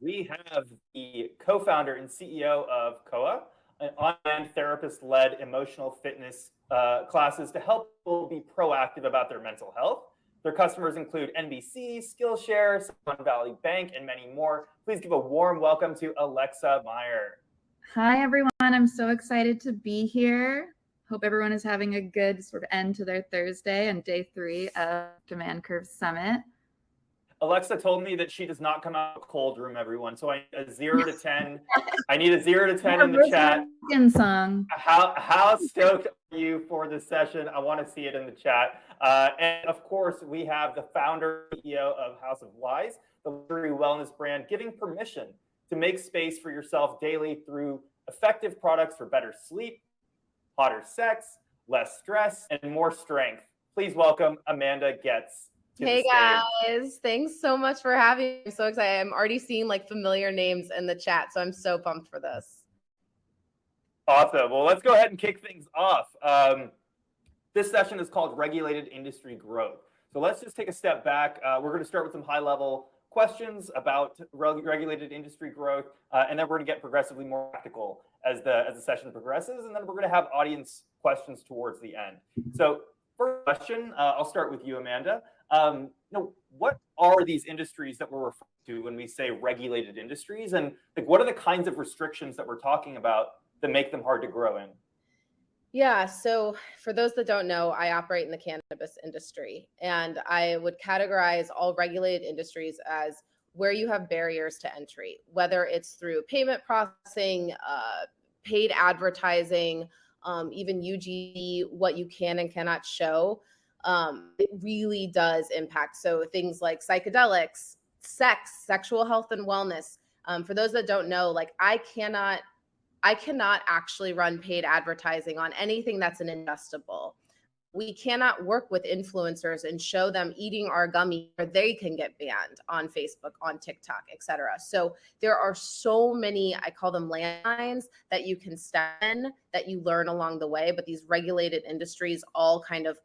We have the co-founder and CEO of Coa, an online therapist-led emotional fitness classes to help people be proactive about their mental health. Their customers include NBC, Skillshare, Silicon Valley Bank, and many more. Please give a warm welcome to Alexa Meyer. Hi, everyone. I'm so excited to be here. Hope everyone is having a good sort of end to their Thursday and day 3 of Demand Curve Summit. Alexa told me that she does not come out of a cold room, everyone. So I need a 0 to 10. I need a 0 to 10 in the chat. Song. How stoked are you for this session? I want to see it in the chat. And of course, we have the founder and CEO of House of Wise, the luxury wellness brand, giving permission to make space for yourself daily through effective products for better sleep, hotter sex, less stress, and more strength. Please welcome Amanda Goetz. Hey guys, thanks so much for having me. I'm so excited. I'm already seeing like familiar names in the chat, so I'm so pumped for this. Awesome. Well, let's go ahead and kick things off. This session is called Regulated Industry Growth. So let's just take a step back. We're going to start with some high-level questions about regulated industry growth, and then we're going to get progressively more practical as the session progresses, and then we're going to have audience questions towards the end. So first question, I'll start with you, Amanda. What are these industries that we're referring to when we say regulated industries, and like, what are the kinds of restrictions that we're talking about that make them hard to grow in? Yeah, so for those that don't know, I operate in the cannabis industry, and I would categorize all regulated industries as where you have barriers to entry, whether it's through payment processing, paid advertising, even UGC, what you can and cannot show. It really does impact. So things like psychedelics, sex, sexual health and wellness. For those that don't know, like I cannot actually run paid advertising on anything that's an ingestible. We cannot work with influencers and show them eating our gummy, or they can get banned on Facebook, on TikTok, etc. So there are so many, I call them landmines, that you can step in, that you learn along the way. But these regulated industries all kind of,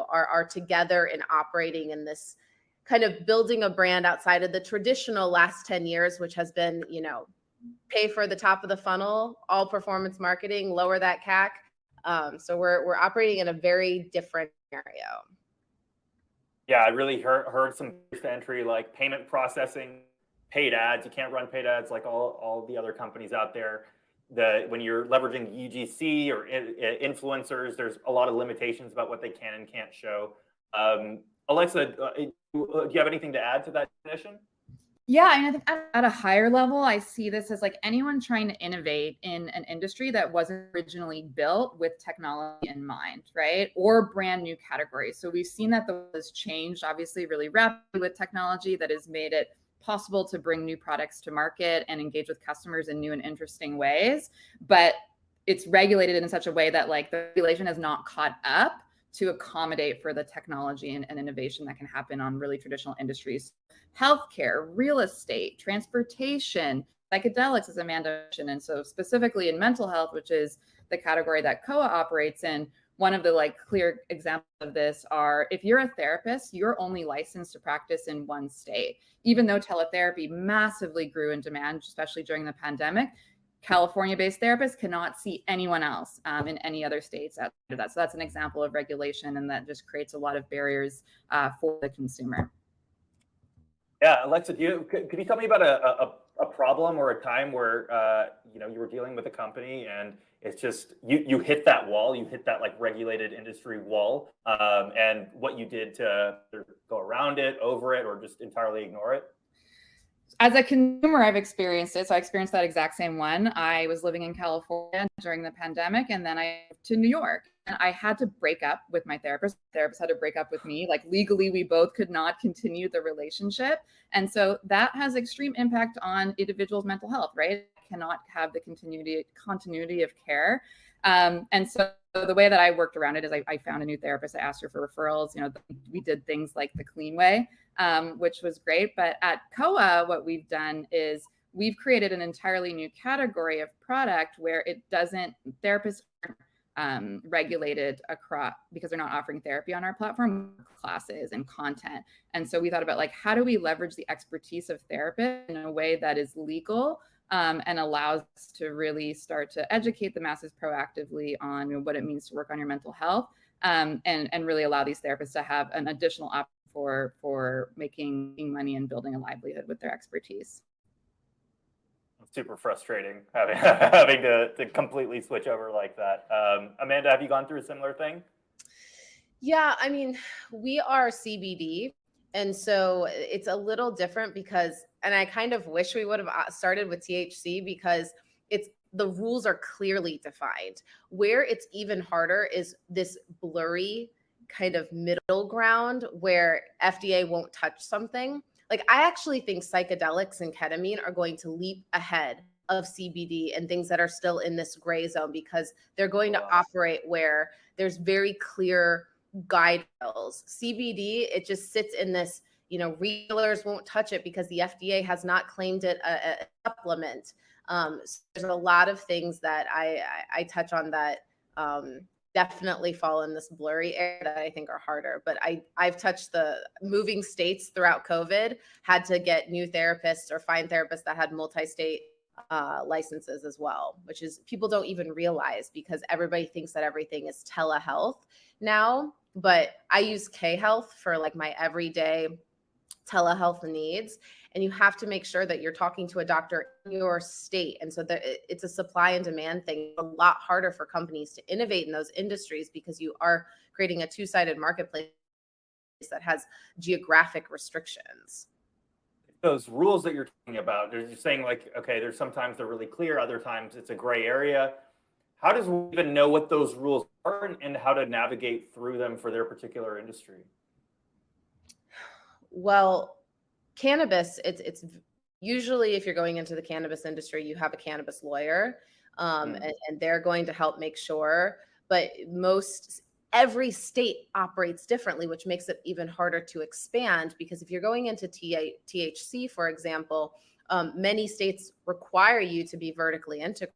are together and operating in this kind of building a brand outside of the traditional last 10 years, which has been, pay for the top of the funnel, all performance marketing, lower that CAC. So we're operating in a very different scenario. Yeah, I really heard some entry like payment processing, paid ads. You can't run paid ads like all the other companies out there. When you're leveraging UGC or influencers, there's a lot of limitations about what they can and can't show. Alexa, do you have anything to add to that definition? Yeah, I think at a higher level, I see this as like anyone trying to innovate in an industry that wasn't originally built with technology in mind, right? Or brand new categories. So we've seen that the world has changed, obviously, really rapidly with technology that has made it possible to bring new products to market and engage with customers in new and interesting ways. But it's regulated in such a way that like the regulation has not caught up to accommodate for the technology and innovation that can happen on really traditional industries. Healthcare, real estate, transportation, psychedelics, as Amanda mentioned. And so specifically in mental health, which is the category that COA operates in, one of the like clear examples of this are if you're a therapist, you're only licensed to practice in one state. Even though teletherapy massively grew in demand, especially during the pandemic, California-based therapists cannot see anyone else in any other states outside of that. So that's an example of regulation, and that just creates a lot of barriers for the consumer. Yeah, Alexa, could you tell me about a problem or a time where you were dealing with a company and it's just you hit that wall, you hit that like regulated industry wall, and what you did to go around it, over it, or just entirely ignore it? As a consumer, I've experienced it. So I experienced that exact same one. I was living in California during the pandemic, and then I moved to New York. And I had to break up with my therapist. The therapist had to break up with me. Like legally, we both could not continue the relationship. And so that has extreme impact on individuals' mental health, right? Cannot have the continuity of care. And so the way that I worked around it is I found a new therapist. I asked her for referrals. We did things like the clean way, which was great. But at COA, what we've done is we've created an entirely new category of product where therapists aren't regulated across, because they're not offering therapy on our platform, classes and content. And so we thought about like, how do we leverage the expertise of therapists in a way that is legal and allows us to really start to educate the masses proactively on what it means to work on your mental health, and really allow these therapists to have an additional option for making money and building a livelihood with their expertise. Super frustrating having to completely switch over like that. Amanda, have you gone through a similar thing? Yeah, I mean, we are CBD, and so it's a little different because, and I kind of wish we would have started with THC because the rules are clearly defined. Where it's even harder is this blurry kind of middle ground where FDA won't touch something. Like, I actually think psychedelics and ketamine are going to leap ahead of CBD and things that are still in this gray zone because they're going to operate where there's very clear guide rails. CBD, it just sits in this, retailers won't touch it because the FDA has not claimed it a supplement. So there's a lot of things that I touch on that definitely fall in this blurry area that I think are harder. But I've touched the moving states throughout COVID, had to get new therapists or find therapists that had multi-state licenses as well, which is people don't even realize because everybody thinks that everything is telehealth now. But I use K-Health for like my everyday telehealth needs. And you have to make sure that you're talking to a doctor in your state. And so that it's a supply and demand thing. It's a lot harder for companies to innovate in those industries because you are creating a two-sided marketplace that has geographic restrictions. Those rules that you're talking about, you're saying like, okay, there's sometimes they're really clear, other times it's a gray area. How does we even know what those rules are and how to navigate through them for their particular industry? Well, cannabis, it's usually if you're going into the cannabis industry, you have a cannabis lawyer, and they're going to help make sure. But every state operates differently, which makes it even harder to expand because if you're going into THC, for example, many states require you to be vertically integrated.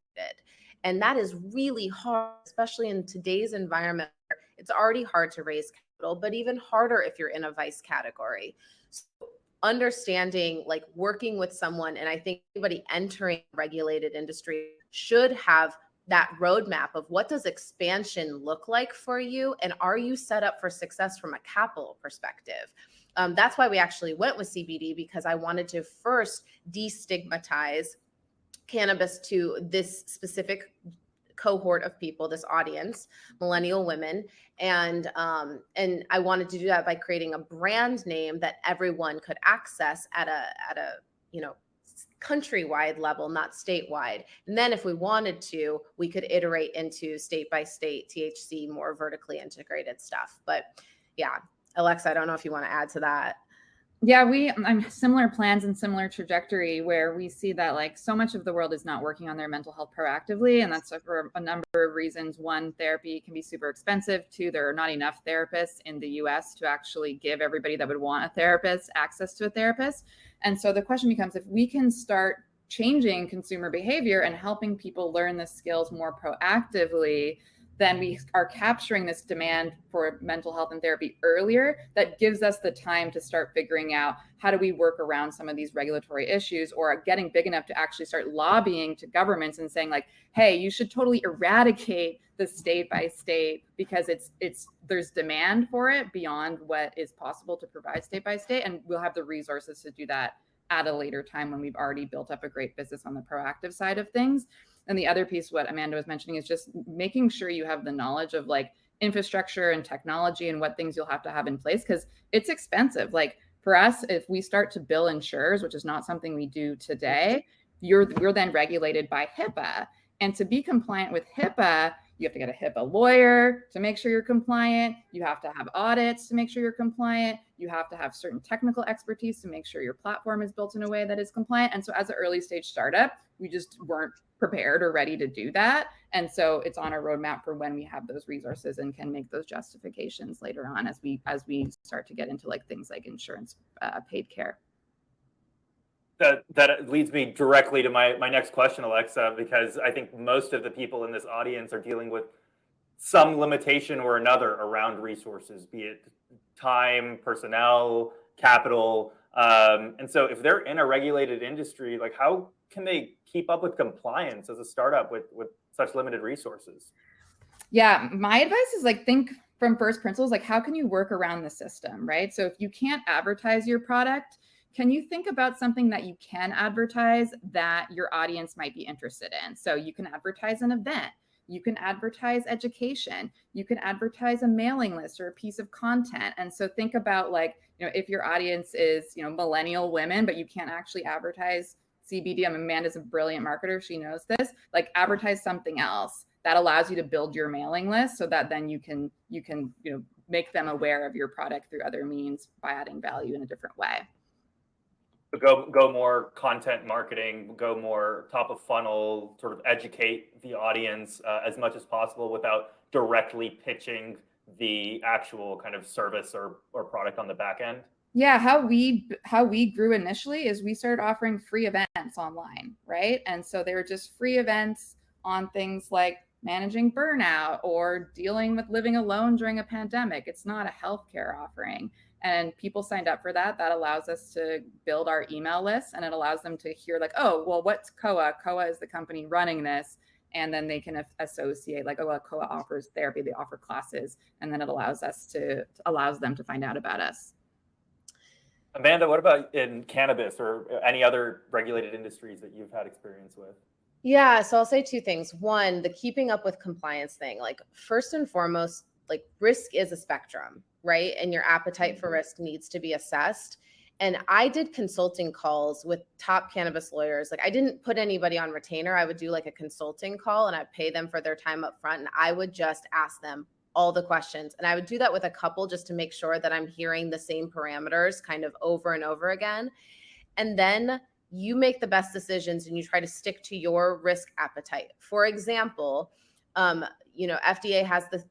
And that is really hard, especially in today's environment. It's already hard to raise capital, but even harder if you're in a vice category. So understanding, like working with someone, and I think anybody entering regulated industry should have that roadmap of what does expansion look like for you, and are you set up for success from a capital perspective? That's why we actually went with CBD, because I wanted to first destigmatize cannabis to this specific cohort of people, this audience, millennial women. And I wanted to do that by creating a brand name that everyone could access at a countrywide level, not statewide. And then if we wanted to, we could iterate into state by state THC, more vertically integrated stuff. But yeah, Alexa, I don't know if you want to add to that. Yeah, I'm similar plans and similar trajectory where we see that like so much of the world is not working on their mental health proactively. And that's for a number of reasons. One, therapy can be super expensive. Two, there are not enough therapists in the US to actually give everybody that would want a therapist access to a therapist. And so the question becomes, if we can start changing consumer behavior and helping people learn the skills more proactively, then we are capturing this demand for mental health and therapy earlier. That gives us the time to start figuring out how do we work around some of these regulatory issues, or getting big enough to actually start lobbying to governments and saying like, hey, you should totally eradicate the state by state because there's demand for it beyond what is possible to provide state by state. And we'll have the resources to do that at a later time when we've already built up a great business on the proactive side of things. And the other piece, what Amanda was mentioning, is just making sure you have the knowledge of like infrastructure and technology and what things you'll have to have in place, because it's expensive. Like for us, if we start to bill insurers, which is not something we do today, we're then regulated by HIPAA. And to be compliant with HIPAA, you have to get a HIPAA lawyer to make sure you're compliant. You have to have audits to make sure you're compliant. You have to have certain technical expertise to make sure your platform is built in a way that is compliant. And so as an early stage startup, we just weren't prepared or ready to do that. And so it's on our roadmap for when we have those resources and can make those justifications later on as we start to get into like things like insurance paid care. That leads me directly to my next question, Alexa, because I think most of the people in this audience are dealing with some limitation or another around resources, be it time, personnel, capital. And so if they're in a regulated industry, like how can they keep up with compliance as a startup with such limited resources? Yeah, my advice is like think from first principles, like how can you work around the system, right? So if you can't advertise your product, can you think about something that you can advertise that your audience might be interested in? So you can advertise an event, you can advertise education, you can advertise a mailing list or a piece of content. And so think about like, if your audience is, millennial women, but you can't actually advertise CBD. I mean, Amanda's a brilliant marketer. She knows this. Like advertise something else that allows you to build your mailing list so that then you can make them aware of your product through other means by adding value in a different way. Go more content marketing, go more top of funnel, sort of educate the audience as much as possible without directly pitching the actual kind of service or product on the back end. Yeah, how we grew initially is we started offering free events online, right? And so they were just free events on things like managing burnout or dealing with living alone during a pandemic. It's not a healthcare offering. And people signed up for that. That allows us to build our email list, and it allows them to hear like, oh, well, what's COA? COA is the company running this. And then they can associate like, oh, well, COA offers therapy, they offer classes. And then it allows them to find out about us. Amanda, what about in cannabis or any other regulated industries that you've had experience with? Yeah, so I'll say two things. One, the keeping up with compliance thing. Like first and foremost, like risk is a spectrum, right? And your appetite for risk needs to be assessed. And I did consulting calls with top cannabis lawyers. Like I didn't put anybody on retainer. I would do like a consulting call and I'd pay them for their time up front. And I would just ask them all the questions. And I would do that with a couple just to make sure that I'm hearing the same parameters kind of over and over again. And then you make the best decisions and you try to stick to your risk appetite. For example, FDA has the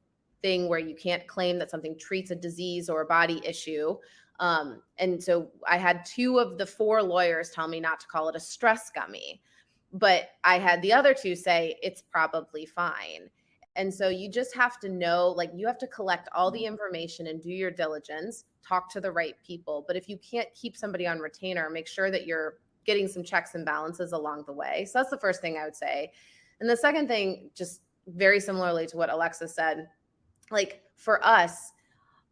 thing where you can't claim that something treats a disease or a body issue. And so I had 2 of the 4 lawyers tell me not to call it a stress gummy, but I had the other 2 say it's probably fine. And so you just have to know, like you have to collect all the information and do your diligence, talk to the right people. But if you can't keep somebody on retainer, make sure that you're getting some checks and balances along the way. So that's the first thing I would say. And the second thing, just very similarly to what Alexa said, like for us,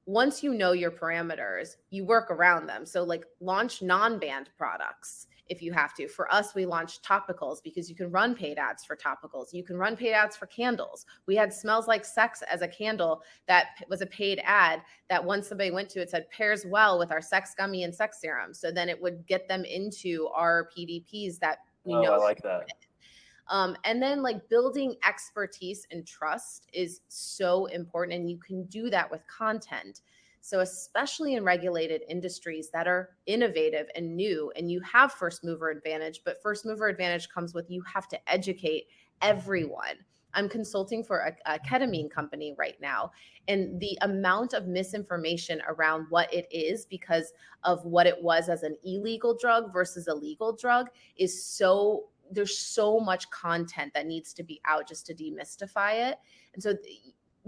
once you know your parameters, you work around them. So like launch non-banned products if you have to. For us, we launched topicals because you can run paid ads for topicals. You can run paid ads for candles. We had Smells Like Sex as a candle that was a paid ad that once somebody went to, it said pairs well with our sex gummy and sex serum. So then it would get them into our PDPs that we know. I like that. And then like building expertise and trust is so important. And you can do that with content. So especially in regulated industries that are innovative and new, and you have first mover advantage, but first mover advantage comes with you have to educate everyone. I'm consulting for a ketamine company right now, and the amount of misinformation around what it is because of what it was as an illegal drug versus a legal drug is so, there's so much content that needs to be out just to demystify it. And so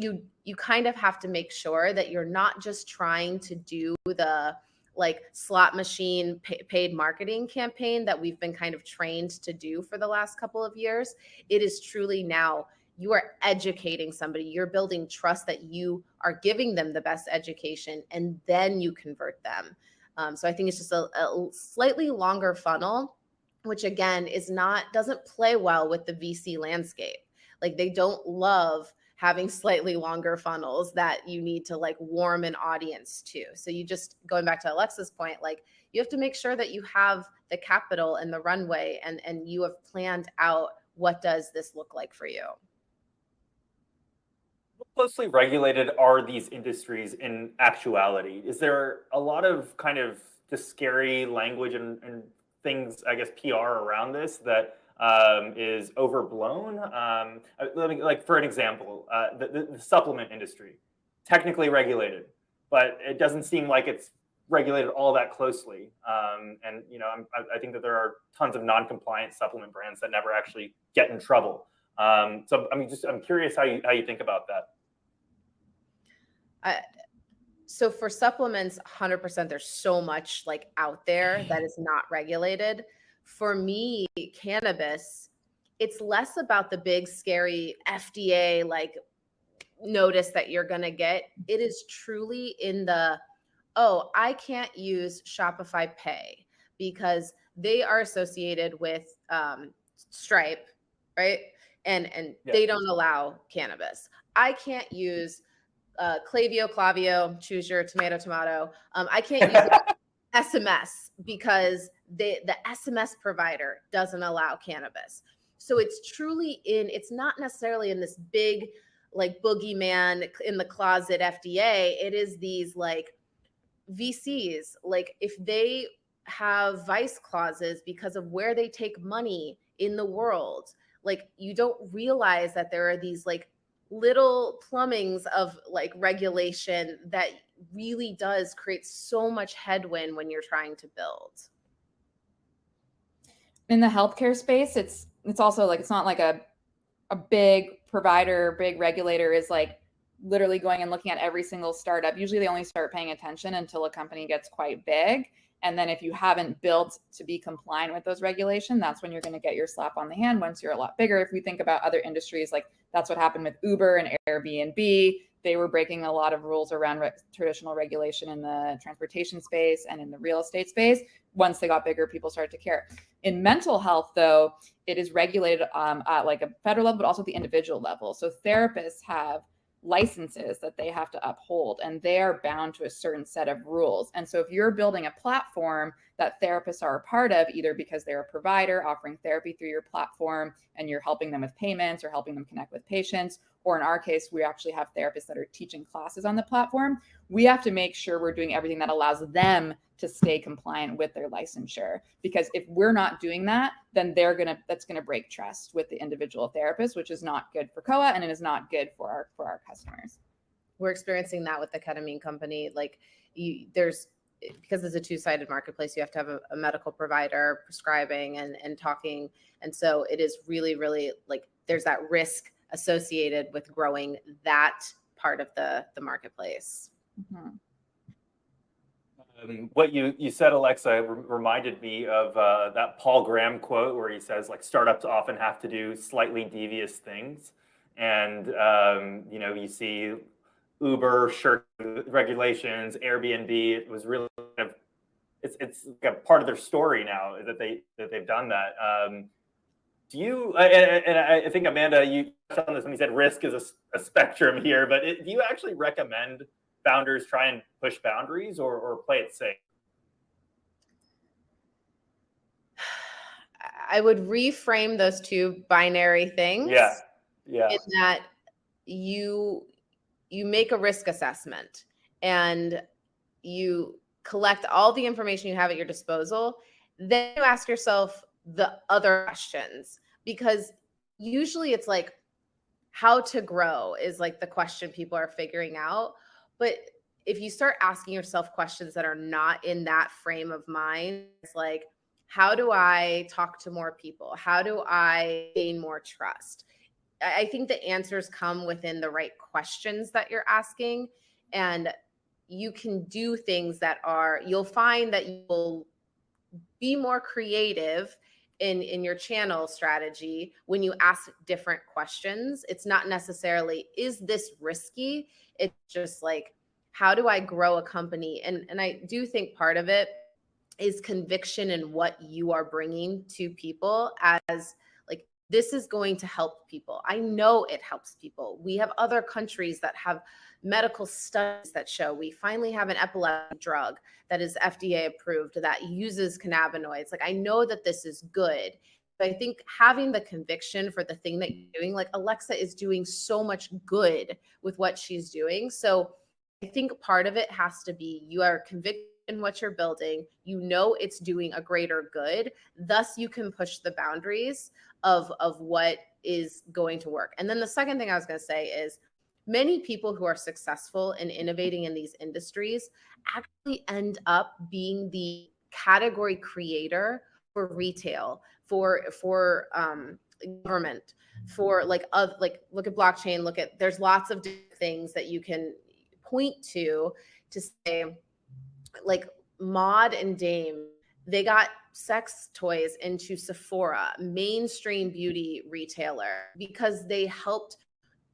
you kind of have to make sure that you're not just trying to do the like slot machine paid marketing campaign that we've been kind of trained to do for the last couple of years. It is truly now you are educating somebody, you're building trust that you are giving them the best education, and then you convert them. So I think it's just a slightly longer funnel, which again doesn't play well with the VC landscape. Like they don't love having slightly longer funnels that you need to like warm an audience to. So you just, going back to Alexa's point, like you have to make sure that you have the capital and the runway and you have planned out what does this look like for you. How closely regulated are these industries in actuality? Is there a lot of kind of just scary language and things, I guess, PR around this that is overblown? Like for an example, the supplement industry, technically regulated, but it doesn't seem like it's regulated all that closely. And I think that there are tons of non-compliant supplement brands that never actually get in trouble. So I'm curious how you think about that. So for supplements, 100%, there's so much like out there that is not regulated. For me, cannabis, it's less about the big scary FDA like notice that you're going to get. It is truly in the, oh, I can't use Shopify Pay because they are associated with Stripe, right? And Yeah. they don't allow cannabis. I can't use Clavio, choose your tomato. I can't use SMS because the SMS provider doesn't allow cannabis. So it's truly it's not necessarily in this big like boogeyman in the closet FDA. It is these like VCs, like if they have vice clauses because of where they take money in the world, like you don't realize that there are these like little plumbings of like regulation that really does create so much headwind when you're trying to build. In the healthcare space, it's also like, it's not like a big provider, big regulator is like literally going and looking at every single startup. Usually they only start paying attention until a company gets quite big. And then if you haven't built to be compliant with those regulations, that's when you're going to get your slap on the hand once you're a lot bigger. If we think about other industries, like that's what happened with Uber and Airbnb. They were breaking a lot of rules around traditional regulation in the transportation space and in the real estate space. Once they got bigger, people started to care. In mental health, though, it is regulated at like a federal level, but also at the individual level. So therapists have licenses that they have to uphold, and they are bound to a certain set of rules. And so if you're building a platform that therapists are a part of, either because they're a provider offering therapy through your platform and you're helping them with payments or helping them connect with patients, or in our case, we actually have therapists that are teaching classes on the platform, we have to make sure we're doing everything that allows them to stay compliant with their licensure. Because if we're not doing that, then that's gonna break trust with the individual therapist, which is not good for COA, and it is not good for our customers. We're experiencing that with the ketamine company. Like because it's a two-sided marketplace, you have to have a medical provider prescribing and talking. And so it is really, really like there's that risk associated with growing that part of the marketplace. Mm-hmm. What you said, Alexa, reminded me of that Paul Graham quote where he says, like, startups often have to do slightly devious things. And, you see Uber, regulations, Airbnb, it was really kind of, it's like a part of their story now that they've done that. Do you, and I think, Amanda, you touched on this when you said risk is a spectrum here, but do you actually recommend founders try and push boundaries or play it safe? I would reframe those two binary things. Yeah. In that you make a risk assessment and you collect all the information you have at your disposal. Then you ask yourself the other questions, because usually it's like how to grow is like the question people are figuring out. But if you start asking yourself questions that are not in that frame of mind, it's like, how do I talk to more people? How do I gain more trust? I think the answers come within the right questions that you're asking. And you can do things you'll find that you will be more creative in your channel strategy when you ask different questions. It's not necessarily, is this risky? It's just like, how do I grow a company? And I do think part of it is conviction in what you are bringing to people, as like, this is going to help people. I know it helps people. We have other countries that have medical studies that show we finally have an epilepsy drug that is FDA approved that uses cannabinoids. Like, I know that this is good. But I think having the conviction for the thing that you're doing, like Alexa is doing so much good with what she's doing. So I think part of it has to be you are convicted in what you're building. You know it's doing a greater good. Thus, you can push the boundaries of what is going to work. And then the second thing I was going to say is, many people who are successful in innovating in these industries actually end up being the category creator for retail, for government, for look at blockchain, there's lots of different things that you can point to say, like Maud and Dame, they got sex toys into Sephora, mainstream beauty retailer, because they helped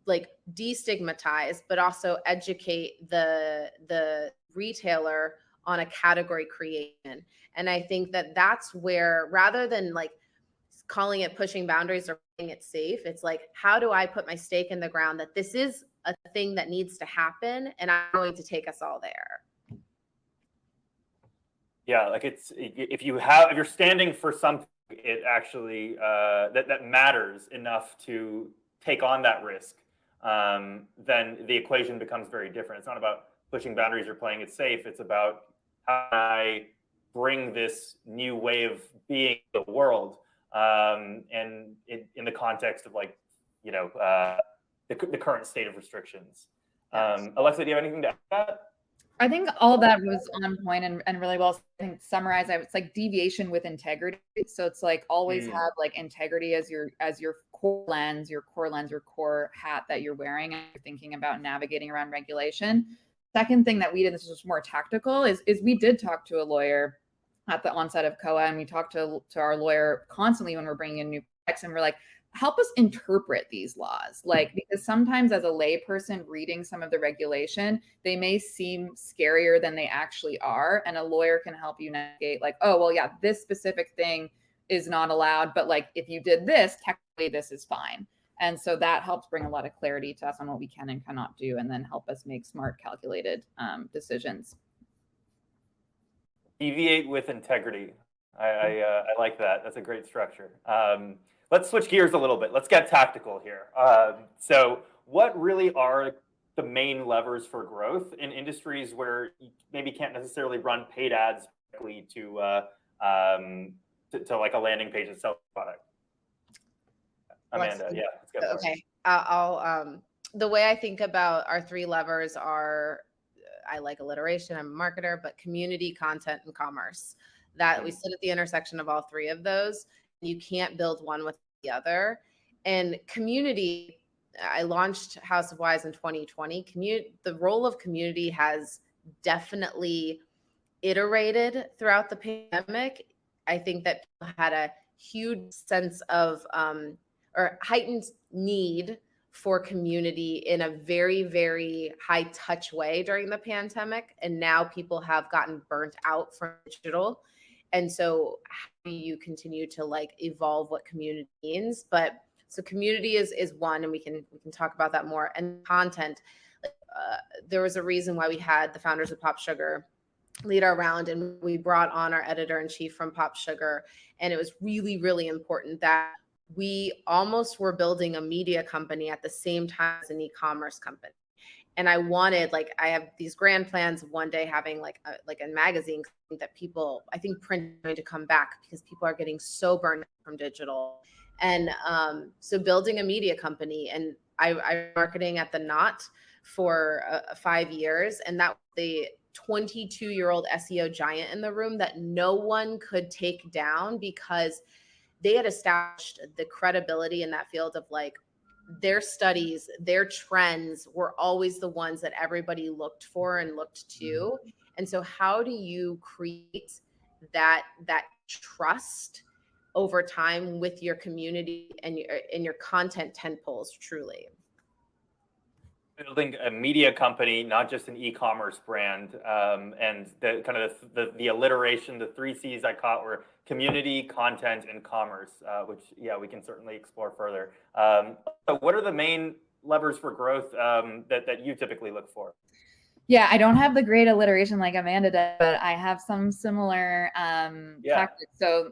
like destigmatize, but also educate the retailer on a category creation. And I think that that's where, rather than like calling it pushing boundaries or playing it safe, it's like, how do I put my stake in the ground that this is a thing that needs to happen, and I'm going to take us all there. Yeah, like if you're standing for something, it actually that matters enough to take on that risk, then the equation becomes very different. It's not about pushing boundaries or playing it safe. It's about how can I bring this new way of being in the world, and in the context of like, the current state of restrictions. Yes. Alexa, do you have anything to add to that? I think all that was on point and really well. I think summarize, it's like deviation with integrity. So it's like always have like integrity as your core lens, your core hat that you're wearing and you're thinking about navigating around regulation. Second thing that we did, this was more tactical, is we did talk to a lawyer at the onset of COA, and we talked to our lawyer constantly when we're bringing in new products, and we're like, help us interpret these laws. Like, because sometimes as a layperson reading some of the regulation, they may seem scarier than they actually are. And a lawyer can help you navigate like, oh, well, yeah, this specific thing is not allowed, but like, if you did this, technically this is fine. And so that helps bring a lot of clarity to us on what we can and cannot do, and then help us make smart, calculated decisions. Deviate with integrity. I like that. That's a great structure. Let's switch gears a little bit. Let's get tactical here. So what really are the main levers for growth in industries where you maybe can't necessarily run paid ads directly to like a landing page that sells a product? Amanda, yeah, let's go. Okay. I'll the way I think about our three levers are, I like alliteration, I'm a marketer, but community, content, and commerce. That we sit at the intersection of all three of those. You can't build one with the other. And community, I launched House of Wise in 2020. The role of community has definitely iterated throughout the pandemic. I think that people had a huge sense of or heightened need for community in a very, very high touch way during the pandemic. And now people have gotten burnt out from digital. And so how do you continue to like evolve what community means? But so community is one, and we can talk about that more. And content, there was a reason why we had the founders of Pop Sugar lead our round, and we brought on our editor-in-chief from Pop Sugar. And it was really, really important that we almost were building a media company at the same time as an e-commerce company. And I wanted, like, I have these grand plans of one day having like a magazine that people, I think print is going to come back because people are getting so burned out from digital. And so building a media company, and I marketing at the Knot for 5 years. And that was the 22-year-old SEO giant in the room that no one could take down, because they had established the credibility in that field of like, their studies, their trends were always the ones that everybody looked for and looked to. And so how do you create that trust over time with your community and your content tentpoles truly? Building a media company, not just an e-commerce brand, and the kind of the alliteration, the 3 C's I caught were community, content, and commerce, which, yeah, we can certainly explore further. So what are the main levers for growth that you typically look for? Yeah, I don't have the great alliteration like Amanda did, but I have some similar tactics. So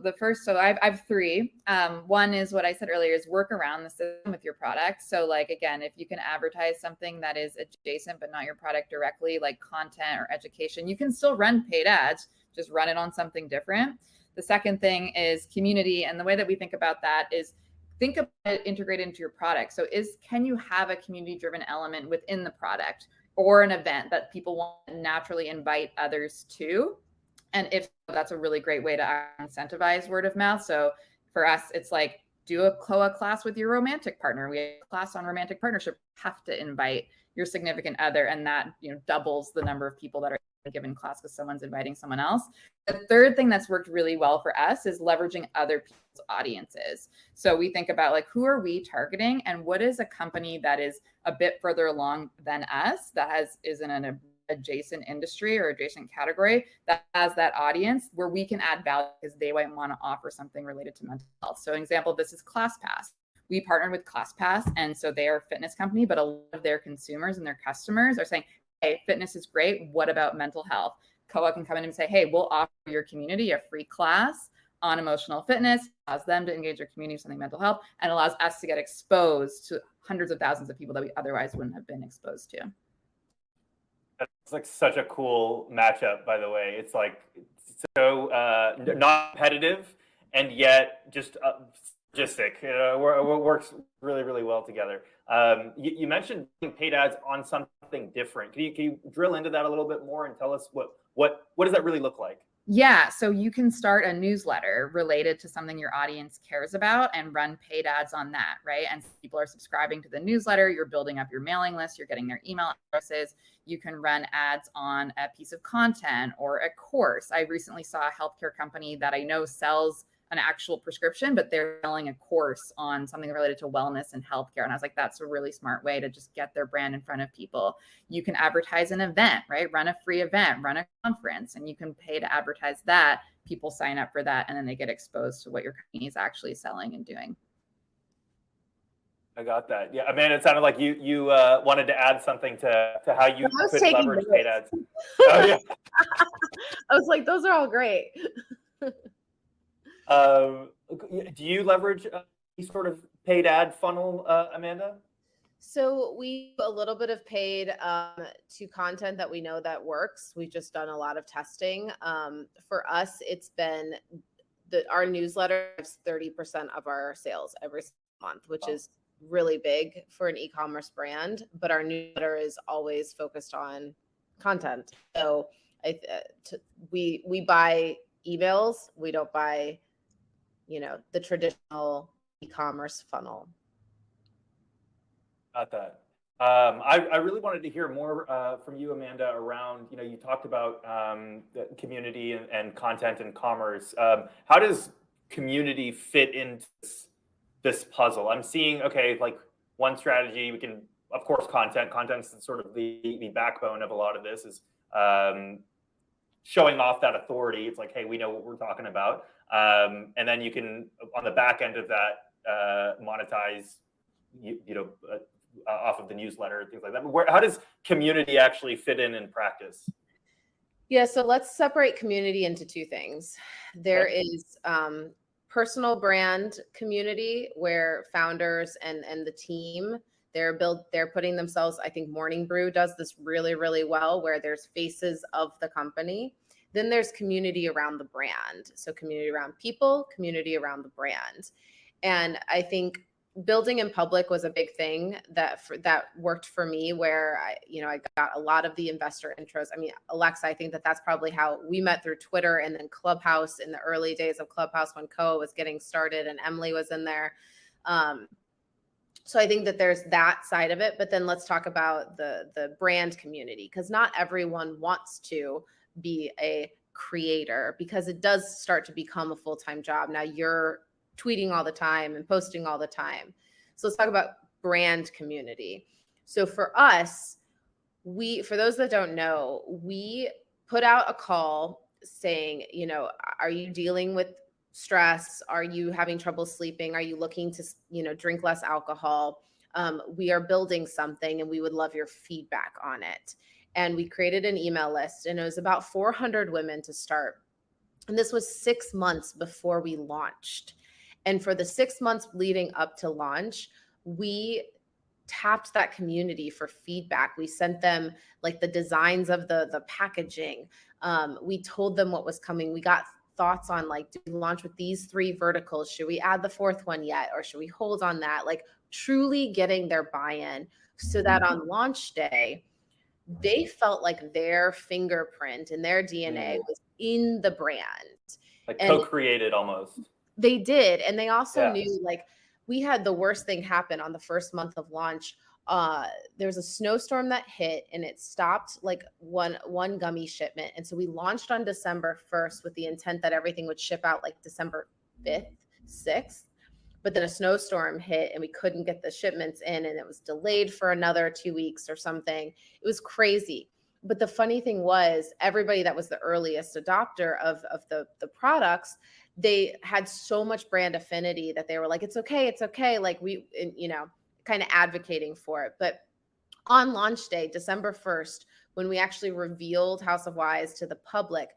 I've 3. One is what I said earlier, is work around the system with your product. So like, again, if you can advertise something that is adjacent but not your product directly, like content or education, you can still run paid ads, just run it on something different. The second thing is community. And the way that we think about that is think about it integrated into your product. So can you have a community-driven element within the product, or an event that people want to naturally invite others to? And if so, that's a really great way to incentivize word of mouth. So for us, it's like do a COA class with your romantic partner. We have a class on romantic partnership. You have to invite your significant other, and that doubles the number of people that are in a given class because someone's inviting someone else. The third thing that's worked really well for us is leveraging other people's audiences. So we think about like, who are we targeting, and what is a company that is a bit further along than us that is in an adjacent industry or adjacent category that has that audience where we can add value because they might want to offer something related to mental health. So an example, this is ClassPass. We partnered with ClassPass, and so they are a fitness company, but a lot of their consumers and their customers are saying, hey, fitness is great. What about mental health? COA can come in and say, hey, we'll offer your community a free class on emotional fitness, allows them to engage their community with something mental health, and allows us to get exposed to hundreds of thousands of people that we otherwise wouldn't have been exposed to. It's like such a cool matchup, by the way. It's like so not competitive and yet just logistic. It works really, really well together. You mentioned paid ads on something different. Can you drill into that a little bit more and tell us what does that really look like? Yeah, so you can start a newsletter related to something your audience cares about and run paid ads on that, right? And people are subscribing to the newsletter, you're building up your mailing list, you're getting their email addresses. You can run ads on a piece of content or a course. I recently saw a healthcare company that I know sells an actual prescription, but they're selling a course on something related to wellness and healthcare. And I was like, that's a really smart way to just get their brand in front of people. You can advertise an event, right? Run a free event, run a conference, and you can pay to advertise that. People sign up for that, and then they get exposed to what your company is actually selling and doing. I got that. Yeah, Amanda, it sounded like you wanted to add something to how you could leverage paid ads. Oh, yeah. I was like, those are all great. Do you leverage any sort of paid ad funnel, Amanda? So we do a little bit of paid to content that we know that works. We've just done a lot of testing. For us, it's been our newsletter is 30% of our sales every month, which is really big for an e-commerce brand. But our newsletter is always focused on content. So we buy emails. We don't buy the traditional e-commerce funnel. Got that. I really wanted to hear more from you, Amanda, around, you talked about the community and content and commerce. How does community fit into this puzzle? I'm seeing, okay, like one strategy, we can, of course, content's sort of the backbone of a lot of this is showing off that authority. It's like, hey, we know what we're talking about. And then you can, on the back end of that, monetize, off of the newsletter, things like that. But how does community actually fit in practice? Yeah, so let's separate community into two things. There is personal brand community where founders and the team, they're putting themselves, I think Morning Brew does this really, really well, where there's faces of the company. Then there's community around the brand. So community around people, community around the brand. And I think building in public was a big thing that worked for me, where I got a lot of the investor intros. I mean, Alexa, I think that's probably how we met, through Twitter and then Clubhouse in the early days of Clubhouse when Coa was getting started and Emily was in there. So I think that there's that side of it, but then let's talk about the brand community, because not everyone wants to be a creator, because it does start to become a full-time job. Now you're tweeting all the time and posting all the time. So let's talk about brand community. So for us, for those that don't know, we put out a call saying, are you dealing with stress? Are you having trouble sleeping? Are you looking to, drink less alcohol? We are building something and we would love your feedback on it. And we created an email list, and it was about 400 women to start. And this was 6 months before we launched. And for the 6 months leading up to launch, we tapped that community for feedback. We sent them like the designs of the packaging. We told them what was coming. We got thoughts on, like, do we launch with these 3 verticals? Should we add the 4th one yet? Or should we hold on that? Like, truly getting their buy-in so that on launch day, they felt like their fingerprint and their DNA was in the brand. Like co-created almost. They did. And they also Yeah. knew, like, we had the worst thing happen on the first month of launch. There was a snowstorm that hit and it stopped like one gummy shipment. And so we launched on December 1st with the intent that everything would ship out like December 5th, 6th. But then a snowstorm hit and we couldn't get the shipments in, and it was delayed for another 2 weeks or something. It was crazy. But the funny thing was, everybody that was the earliest adopter of the products, they had so much brand affinity that they were like, it's okay. Like kind of advocating for it. But on launch day, December 1st, when we actually revealed House of Wise to the public,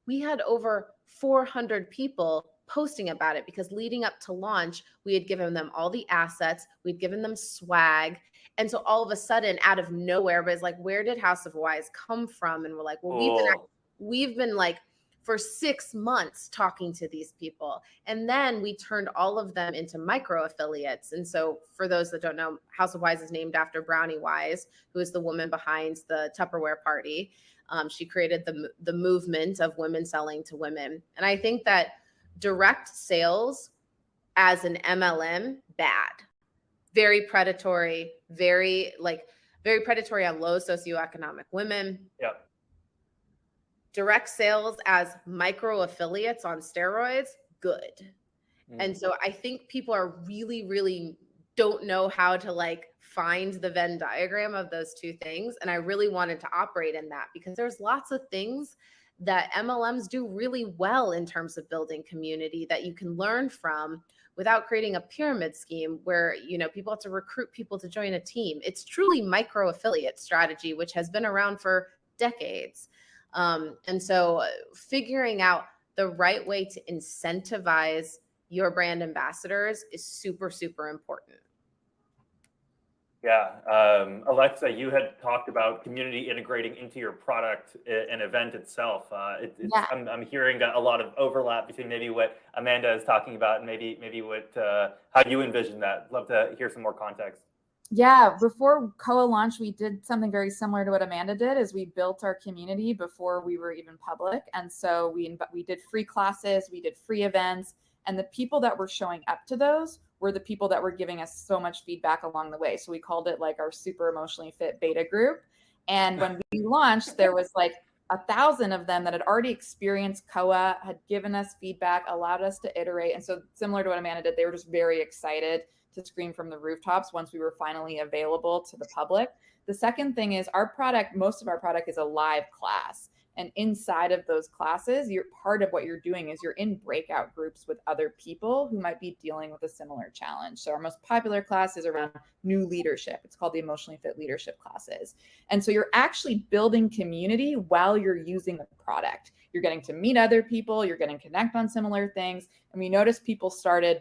we had over 400 people posting about it, because leading up to launch, we had given them all the assets, we'd given them swag. And so all of a sudden, out of nowhere, everybody's like, where did House of Wise come from? And we're like, well, we've been like for 6 months talking to these people. And then we turned all of them into micro affiliates. And so for those that don't know, House of Wise is named after Brownie Wise, who is the woman behind the Tupperware party. She created the movement of women selling to women. And I think that direct sales as an MLM, bad, very predatory, very predatory on low socioeconomic women. Yep. Direct sales as micro affiliates on steroids, good. And so I think people are really, really don't know how to like find the Venn diagram of those two things. And I really wanted to operate in that, because there's lots of things that MLMs do really well in terms of building community that you can learn from without creating a pyramid scheme where, people have to recruit people to join a team. It's truly micro affiliate strategy, which has been around for decades. And so figuring out the right way to incentivize your brand ambassadors is super, super important. Yeah. Alexa, you had talked about community integrating into your product and event itself. I'm hearing a lot of overlap between maybe what Amanda is talking about and maybe what how you envision that. Love to hear some more context. Yeah, before Koa launched, we did something very similar to what Amanda did. Is we built our community before we were even public, and so we did free classes, we did free events, and the people that were showing up to those were the people that were giving us so much feedback along the way. So we called it like our super emotionally fit beta group. And when we launched, there was like 1,000 of them that had already experienced Koa, had given us feedback, allowed us to iterate. And so similar to what Amanda did, they were just very excited to scream from the rooftops once we were finally available to the public. The second thing is most of our product is a live class. And inside of those classes, part of what you're doing is you're in breakout groups with other people who might be dealing with a similar challenge. So our most popular class is around new leadership. It's called the Emotionally Fit Leadership classes. And so you're actually building community while you're using the product. You're getting to meet other people, you're getting to connect on similar things. And we noticed people started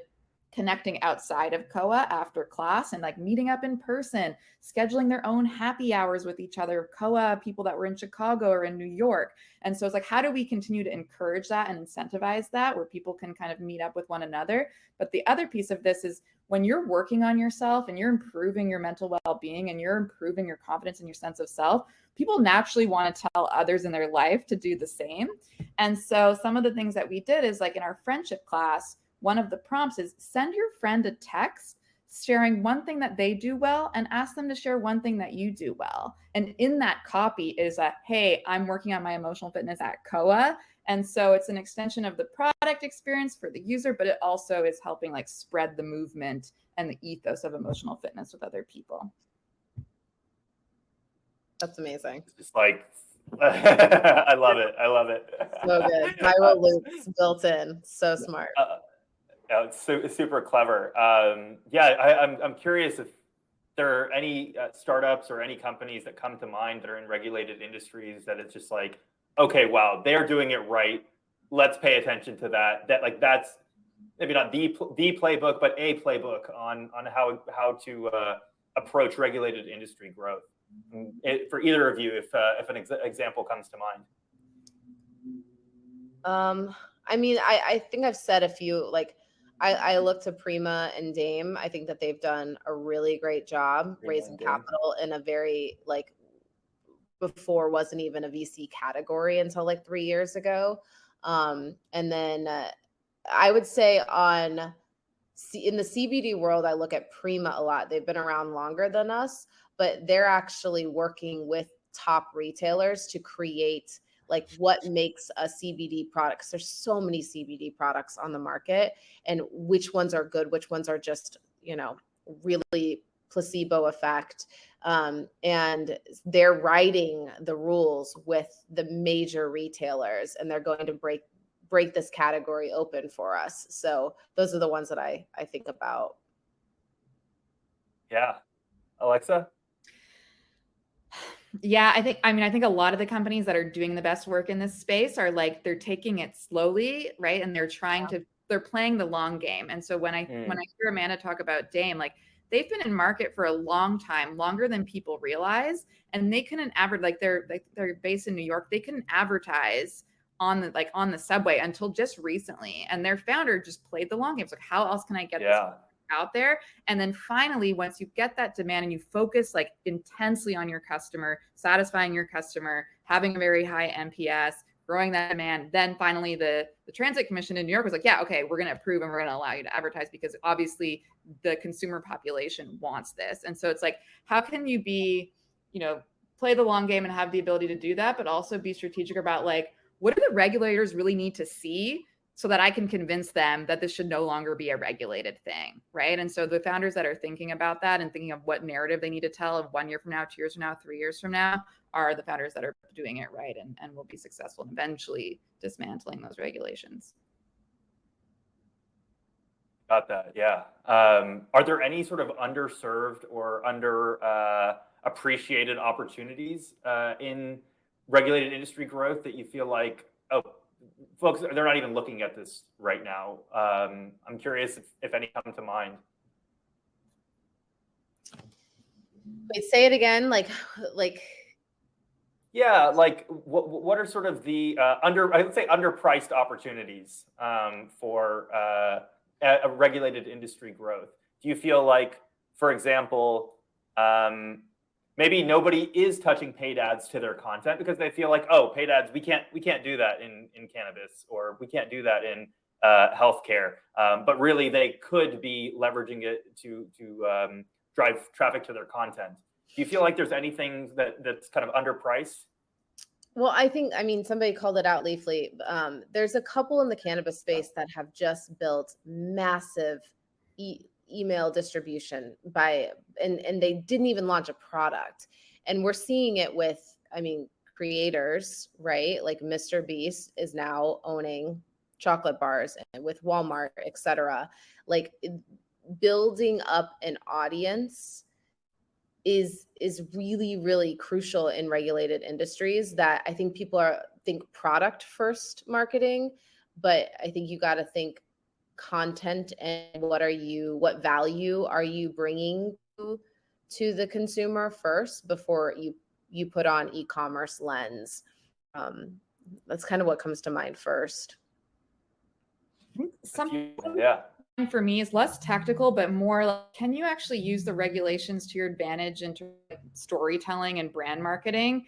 connecting outside of Koa after class and like meeting up in person, scheduling their own happy hours with each other, Koa people that were in Chicago or in New York. And so it's like, how do we continue to encourage that and incentivize that where people can kind of meet up with one another? But the other piece of this is when you're working on yourself and you're improving your mental well-being and you're improving your confidence and your sense of self, people naturally want to tell others in their life to do the same. And so some of the things that we did is like in our friendship class, one of the prompts is send your friend a text sharing one thing that they do well and ask them to share one thing that you do well. And in that copy is hey, I'm working on my emotional fitness at Koa. And so it's an extension of the product experience for the user, but it also is helping like spread the movement and the ethos of emotional fitness with other people. That's amazing. It's just like, I love it. I love it. So good. Viral loops built in. So smart. Yeah, it's super clever. I'm curious if there are any startups or any companies that come to mind that are in regulated industries that it's just like, okay, wow, they're doing it right. Let's pay attention to that. That's maybe not the playbook, but a playbook on how to approach regulated industry growth. For either of you, if an example comes to mind. I mean, I think I've said a few, like, I look to Prima and Dame. I think that they've done a really great job raising capital in a very, like, before wasn't even a VC category until like 3 years ago. And then I would say in the CBD world, I look at Prima a lot. They've been around longer than us, but they're actually working with top retailers to create like what makes a CBD product. 'Cause there's so many CBD products on the market, and which ones are good, which ones are just, really placebo effect. And they're writing the rules with the major retailers, and they're going to break this category open for us. So those are the ones that I think about. Yeah. Alexa? Yeah, I think a lot of the companies that are doing the best work in this space are like, they're taking it slowly, right? And they're playing the long game. And so when I hear Amanda talk about Dame, like, they've been in market for a long time, longer than people realize, and they couldn't they're based in New York. They couldn't advertise on the subway until just recently. And their founder just played the long game. It's like, how else can I get this out there? And then finally, once you get that demand and you focus like intensely on your customer, satisfying your customer, having a very high NPS, growing that demand, then finally the Transit Commission in New York was like, yeah, okay, we're going to approve and we're going to allow you to advertise, because obviously the consumer population wants this. And so it's like, how can you be, play the long game and have the ability to do that, but also be strategic about like, what do the regulators really need to see so that I can convince them that this should no longer be a regulated thing, right? And so the founders that are thinking about that and thinking of what narrative they need to tell of 1 year from now, 2 years from now, 3 years from now, are the founders that are doing it right and will be successful in eventually dismantling those regulations. Got that, yeah. Are there any sort of underserved or appreciated opportunities in regulated industry growth that you feel like, folks, they're not even looking at this right now? I'm curious if any come to mind. Wait, say it again. Like. Yeah, like what are sort of the I would say underpriced opportunities for a regulated industry growth? Do you feel like, for example, maybe nobody is touching paid ads to their content because they feel like, oh, paid ads, we can't do that in cannabis, or we can't do that in healthcare, but really they could be leveraging it to drive traffic to their content. Do you feel like there's anything that's kind of underpriced? Well, I mean, somebody called it out, Leafly. There's a couple in the cannabis space that have just built massive email distribution and they didn't even launch a product. And we're seeing it with, creators, right? Like Mr. Beast is now owning chocolate bars, and with Walmart, etc. Like, building up an audience is really, really crucial in regulated industries. That I think people think product first marketing, but I think you got to think content and what value are you bringing to the consumer first before you put on e-commerce lens. That's kind of what comes to mind first. For me is less tactical, but more like, can you actually use the regulations to your advantage into storytelling and brand marketing?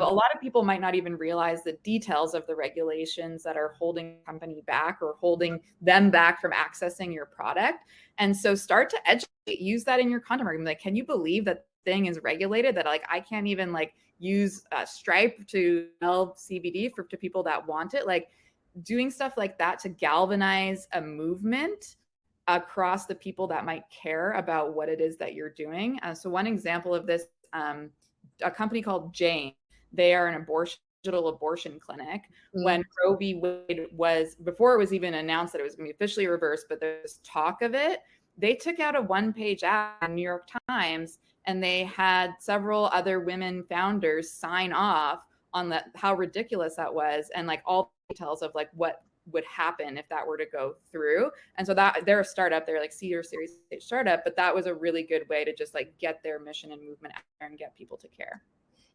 A lot of people might not even realize the details of the regulations that are holding a company back or holding them back from accessing your product. And so start to educate, use that in your content marketing. Like, can you believe that thing is regulated, that like I can't even like use Stripe to sell CBD to people that want it? Like, doing stuff like that to galvanize a movement across the people that might care about what it is that you're doing. So one example of this, a company called Jane, they are an digital abortion clinic. Mm-hmm. When Roe v. Wade before it was even announced that it was going to be officially reversed, but there's talk of it, they took out a one-page ad in New York Times, and they had several other women founders sign off on how ridiculous that was, and like all the details of like what would happen if that were to go through. And so that they're a startup, they're like seed or series stage startup, but that was a really good way to just like get their mission and movement out there and get people to care.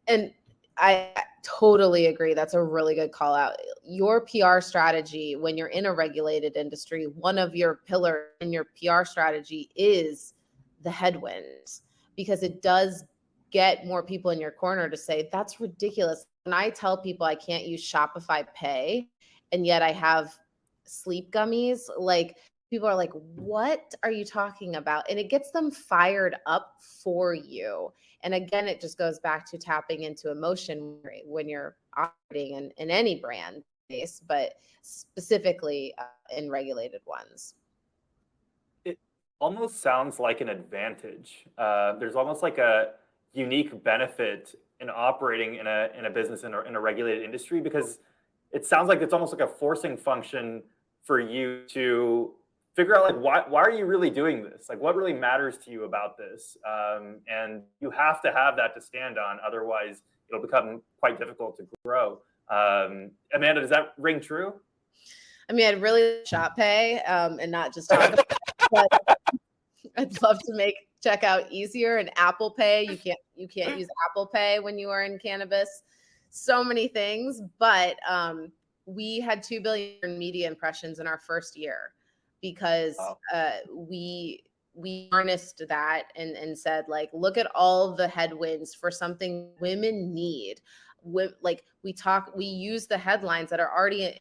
And I totally agree. That's a really good call out. Your PR strategy, when you're in a regulated industry, one of your pillars in your PR strategy is the headwinds, because it does get more people in your corner to say, that's ridiculous. When I tell people I can't use Shopify Pay, and yet I have sleep gummies, like people are like, what are you talking about? And it gets them fired up for you. And again, it just goes back to tapping into emotion when you're operating in any brand space, but specifically in regulated ones. It almost sounds like an advantage. There's almost like a unique benefit in operating in a business in a regulated industry, because it sounds like it's almost like a forcing function for you to figure out, like, why are you really doing this? Like, what really matters to you about this? And you have to have that to stand on, otherwise it'll become quite difficult to grow. Amanda, does that ring true? I mean, I'd really like shop pay and not just talk about it, but I'd love to make checkout easier, and Apple Pay. You can't use Apple Pay when you are in cannabis. So many things, but we had 2 billion media impressions in our first year because we harnessed that and said, like, look at all the headwinds for something women need. Like we use the headlines that are already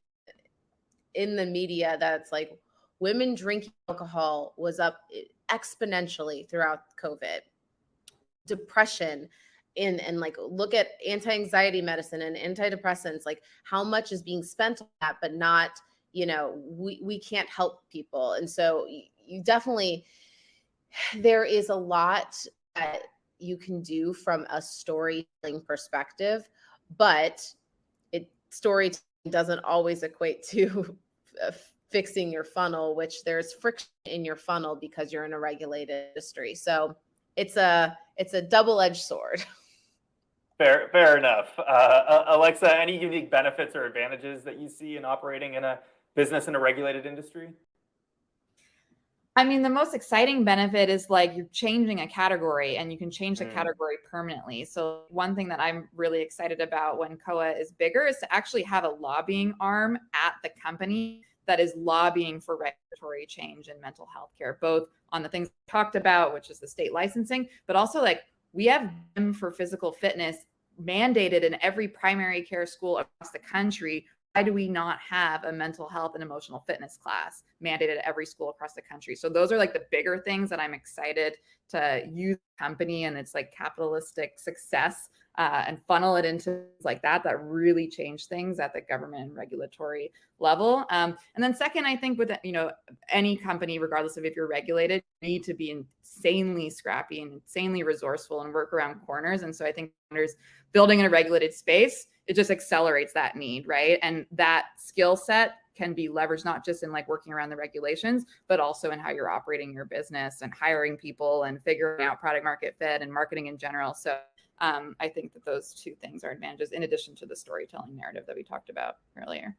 in the media that's like, women drinking alcohol was up exponentially throughout COVID. Depression and like, look at anti-anxiety medicine and antidepressants, like how much is being spent on that, but not, we can't help people. And so you definitely, there is a lot that you can do from a storytelling perspective, but storytelling doesn't always equate to fixing your funnel, which there's friction in your funnel because you're in a regulated industry. So it's a double-edged sword. Fair enough. Alexa, any unique benefits or advantages that you see in operating in a business in a regulated industry? I mean, the most exciting benefit is like you're changing a category, and you can change the category permanently. So one thing that I'm really excited about when COA is bigger is to actually have a lobbying arm at the company that is lobbying for regulatory change in mental health care, both on the things we talked about, which is the state licensing, but also like we have gym for physical fitness mandated in every primary care school across the country. Why do we not have a mental health and emotional fitness class mandated at every school across the country? So those are like the bigger things that I'm excited to use the company and its like capitalistic success and funnel it into things like that really change things at the government and regulatory level. And then second, I think with any company, regardless of if you're regulated, you need to be insanely scrappy and insanely resourceful and work around corners. And so I think founders building in a regulated space, it just accelerates that need, right? And that skill set can be leveraged not just in like working around the regulations, but also in how you're operating your business and hiring people and figuring out product market fit and marketing in general. So I think that those two things are advantages in addition to the storytelling narrative that we talked about earlier.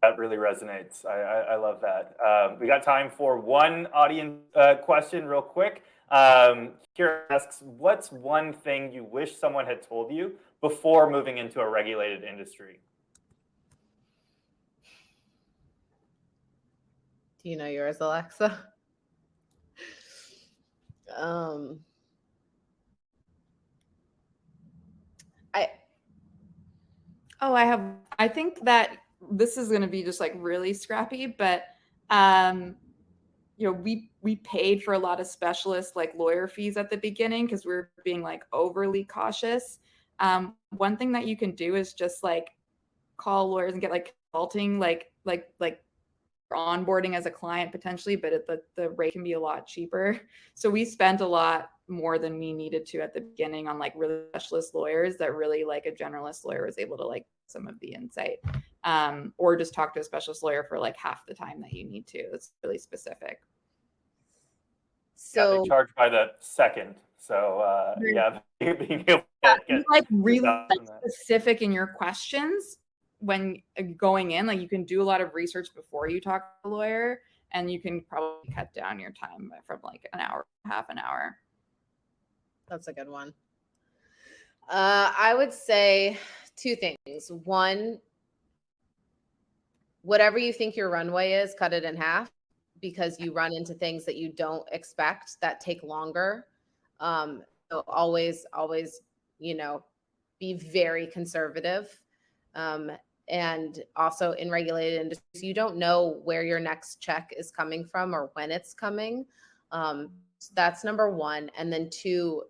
That really resonates. I love that. We got time for one audience question real quick. Kira asks, what's one thing you wish someone had told you before moving into a regulated industry? Do you know yours, Alexa? I think that this is going to be just like really scrappy, but we paid for a lot of specialists like lawyer fees at the beginning because we were being like overly cautious. One thing that you can do is just like call lawyers and get like consulting, like onboarding as a client potentially, but the rate can be a lot cheaper. So we spent a lot more than we needed to at the beginning on like really specialist lawyers that really like a generalist lawyer was able to like some of the insight, or just talk to a specialist lawyer for like half the time that you need to. It's really specific. So they charge by the second. So being able to get like really specific in your questions when going in, like you can do a lot of research before you talk to a lawyer, and you can probably cut down your time from like an hour, half an hour. That's a good one. I would say two things. One, whatever you think your runway is, cut it in half, because you run into things that you don't expect that take longer. So always, be very conservative. and also in regulated industries, you don't know where your next check is coming from or when it's coming. So that's number one. And then two,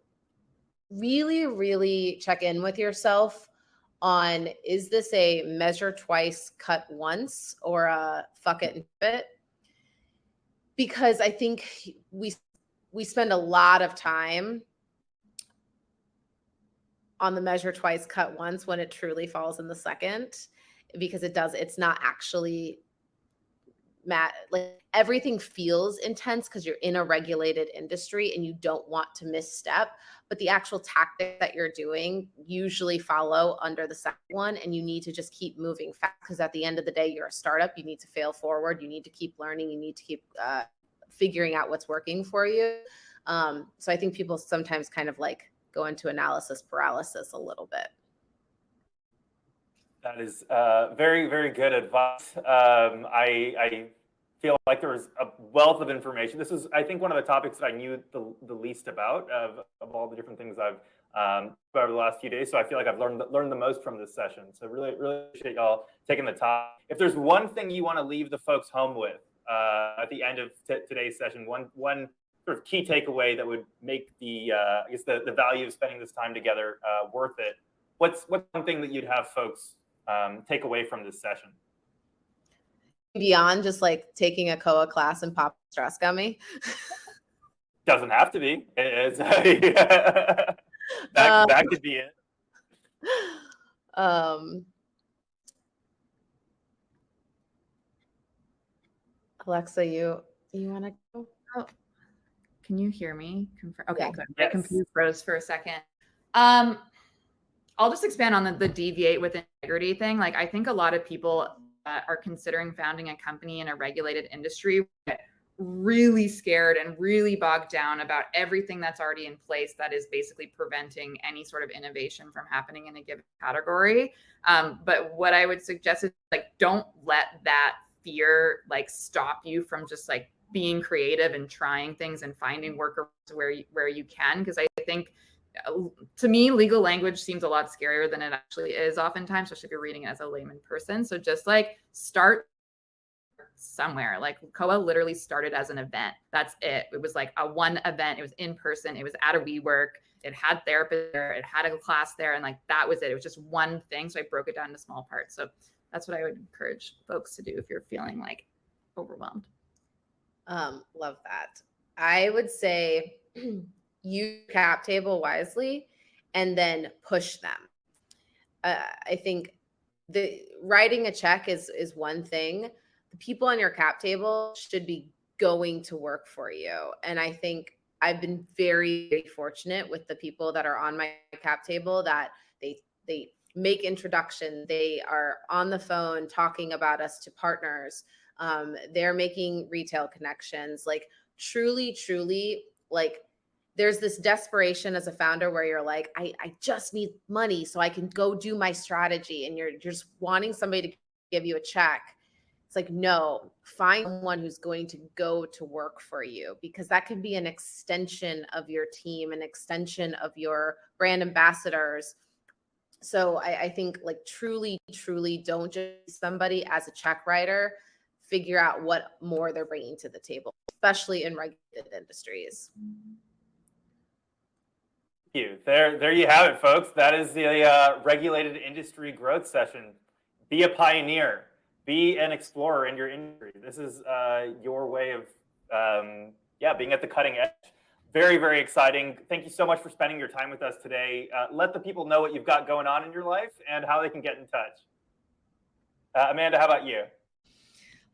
really, really check in with yourself on, is this a measure twice, cut once, or a fuck it and flip it? Because I think we spend a lot of time on the measure twice, cut once when it truly falls in the second, because it's not actually like everything feels intense because you're in a regulated industry and you don't want to misstep, but the actual tactic that you're doing usually follow under the second one, and you need to just keep moving fast, because at the end of the day, you're a startup. You need to fail forward. You need to keep learning. You need to keep figuring out what's working for you. So I think people sometimes kind of like go into analysis paralysis a little bit. That is very, very good advice. I feel like there was a wealth of information. This is, I think, one of the topics that I knew the least about of all the different things I've over the last few days. So I feel like I've learned the most from this session. So really, really appreciate y'all taking the time. If there's one thing you want to leave the folks home with at the end of today's session, one sort of key takeaway that would make the I guess the value of spending this time together worth it, what's one thing that you'd have folks take away from this session? Beyond just like taking a COA class and pop stress gummy. Doesn't have to be. It's, that could be it. Alexa, you want to go? Oh, can you hear me? Okay, Yeah. good. Yes. My computer froze for a second. I'll just expand on the deviate with integrity thing. Like, I think a lot of people are considering founding a company in a regulated industry, really scared and really bogged down about everything that's already in place that is basically preventing any sort of innovation from happening in a given category. But what I would suggest is, like, don't let that fear like stop you from just like being creative and trying things and finding workarounds where you can. Because I think, to me, legal language seems a lot scarier than it actually is oftentimes, especially if you're reading it as a layman person. So just like start somewhere. Like COA literally started as an event. That's it. It was like a one event. It was in person. It was at a WeWork. It had therapists there. It had a class there. And like, that was it. It was just one thing. So I broke it down into small parts. So that's what I would encourage folks to do if you're feeling like overwhelmed. Love that. I would say use cap table wisely and then push them. I think the writing a check is one thing. The people on your cap table should be going to work for you. And I think I've been very, very fortunate with the people that are on my cap table, that they make introductions. They are on the phone talking about us to partners. They're making retail connections. Like truly, like there's this desperation as a founder where you're like, I just need money so I can go do my strategy. And you're just wanting somebody to give you a check. It's like, no, find someone who's going to go to work for you, because that can be an extension of your team, an extension of your brand ambassadors. So I think like truly don't just use somebody as a check writer. Figure out what more they're bringing to the table, especially in regulated industries. Thank you. There you have it, folks. That is the regulated industry growth session. Be a pioneer. Be an explorer in your industry. This is your way of being at the cutting edge. Very, very exciting. Thank you so much for spending your time with us today. Let the people know what you've got going on in your life and how they can get in touch. Amanda, how about you?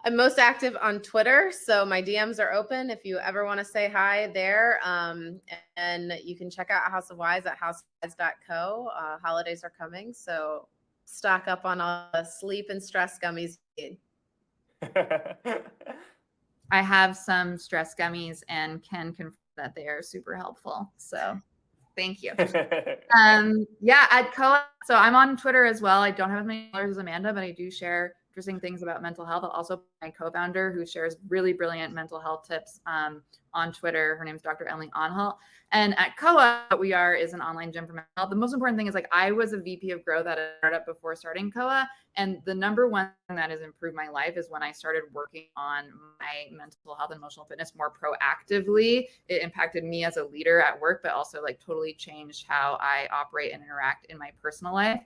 I'm most active on Twitter, so my DMs are open if you ever want to say hi there. And you can check out House of Wise at housewise.co. Holidays are coming, so stock up on all the sleep and stress gummies you need. I have some stress gummies and can confirm that they are super helpful. So thank you. At CoOp. So I'm on Twitter as well. I don't have as many followers as Amanda, but I do share interesting things about mental health. I'll also my co-founder who shares really brilliant mental health tips on Twitter. Her name is Dr. Emily Onhalt. And at KOA, what we are is an online gym for mental health. The most important thing is like I was a VP of growth at a startup before starting KOA. And the number one thing that has improved my life is when I started working on my mental health and emotional fitness more proactively. It impacted me as a leader at work, but also like totally changed how I operate and interact in my personal life.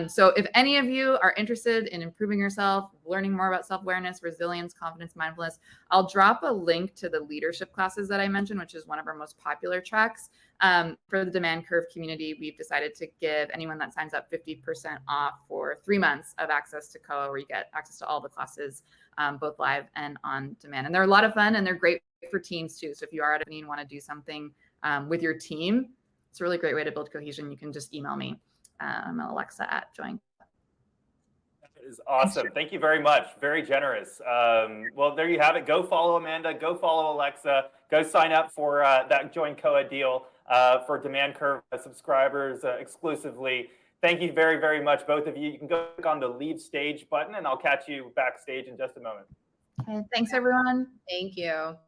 So if any of you are interested in improving yourself, learning more about self-awareness, resilience, confidence, mindfulness, I'll drop a link to the leadership classes that I mentioned, which is one of our most popular tracks. For the Demand Curve community, we've decided to give anyone that signs up 50% off for 3 months of access to KOA, where you get access to all the classes, both live and on demand. And they're a lot of fun and they're great for teams too. So if you are at a company and want to do something with your team, it's a really great way to build cohesion. You can just email me. I'm Alexa@join. That is awesome. Thank you very much. Very generous. Well, there you have it. Go follow Amanda. Go follow Alexa. Go sign up for that Join KOA deal for Demand Curve subscribers exclusively. Thank you very, very much, both of you. You can go click on the Leave Stage button, and I'll catch you backstage in just a moment. Okay, thanks, everyone. Thank you.